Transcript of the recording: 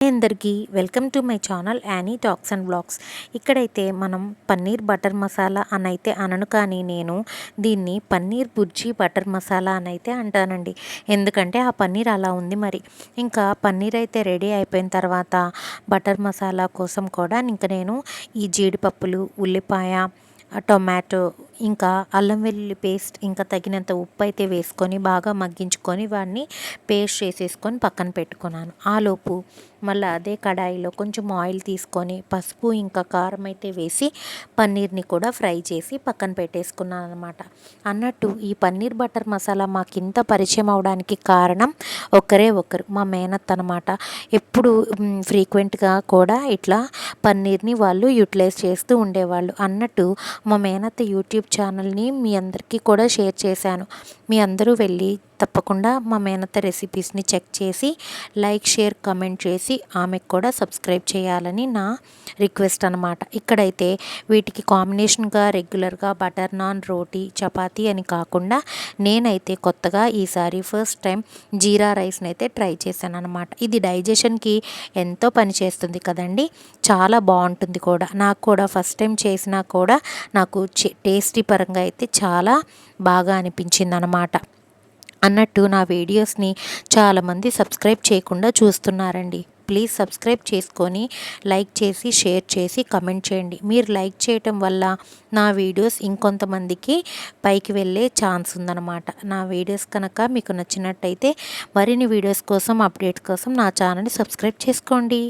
అందరికీ welcome to my channel Annie talks and blogs. ఇక్కడైతే మనం పన్నీర్ బటర్ మసాలా అని అయితే అనను, కానీ నేను దీన్ని పన్నీర్ బుర్జీ బటర్ మసాలా అని అయితే అంటానండి. ఎందుకంటే ఆ పన్నీర్ అలా ఉంది. మరి ఇంకా పన్నీర్ అయితే రెడీ అయిపోయిన తర్వాత బటర్ మసాలా కోసం కూడా ఇంకా నేను ఈ జీడిపప్పులు, ఉల్లిపాయ, టొమాటో, ఇంకా అల్లం వెల్లుల్లి పేస్ట్, ఇంకా తగినంత ఉప్పు అయితే వేసుకొని బాగా మగ్గించుకొని వాడిని పేస్ట్ చేసేసుకొని పక్కన పెట్టుకున్నాను. ఆలోపు మళ్ళీ అదే కడాయిలో కొంచెం ఆయిల్ తీసుకొని పసుపు ఇంకా కారం అయితే వేసి పన్నీర్ని కూడా ఫ్రై చేసి పక్కన పెట్టేసుకున్నాను అనమాట. అన్నట్టు ఈ పన్నీర్ బటర్ మసాలా మాకు ఇంత పరిచయం అవడానికి కారణం ఒకరు మా మేనత్ అనమాట. ఎప్పుడు ఫ్రీక్వెంట్గా కూడా ఇట్లా పన్నీర్ని వాళ్ళు యూటిలైజ్ చేస్తూ ఉండేవాళ్ళు. అన్నట్టు మా మేనత్త యూట్యూబ్ ఛానల్ని మీ అందరికీ కూడా షేర్ చేశాను. మీ అందరూ వెళ్ళి తప్పకుండా మా మేనత్త రెసిపీస్ని చెక్ చేసి లైక్, షేర్, కమెంట్ చేసి ఆమెకు కూడా సబ్స్క్రైబ్ చేయాలని నా రిక్వెస్ట్ అనమాట. ఇక్కడైతే వీటికి కాంబినేషన్గా రెగ్యులర్గా బటర్ నాన్, రోటీ, చపాతీ అని కాకుండా నేనైతే కొత్తగా ఈసారి ఫస్ట్ టైం జీరా రైస్ని అయితే ట్రై చేశాను అనమాట. ఇది డైజెషన్కి ఎంతో పని చేస్తుంది కదండి, చాలా బాగుంటుంది కూడా. నాకు కూడా ఫస్ట్ టైం చేసినా కూడా నాకు టేస్టీ పరంగా అయితే చాలా బాగా అనిపించింది అనమాట. అన్నట్టు నా వీడియోస్ని చాలామంది సబ్స్క్రైబ్ చేయకుండా చూస్తున్నారండి. ప్లీజ్ సబ్స్క్రైబ్ చేసుకొని లైక్ చేసి, షేర్ చేసి, కమెంట్ చేయండి. మీరు లైక్ చేయటం వల్ల నా వీడియోస్ ఇంకొంతమందికి పైకి వెళ్ళే ఛాన్స్ ఉందన్నమాట. నా వీడియోస్ కనుక మీకు నచ్చినట్టయితే మరిన్ని వీడియోస్ కోసం, అప్డేట్స్ కోసం నా ఛానల్ని సబ్స్క్రైబ్ చేసుకోండి.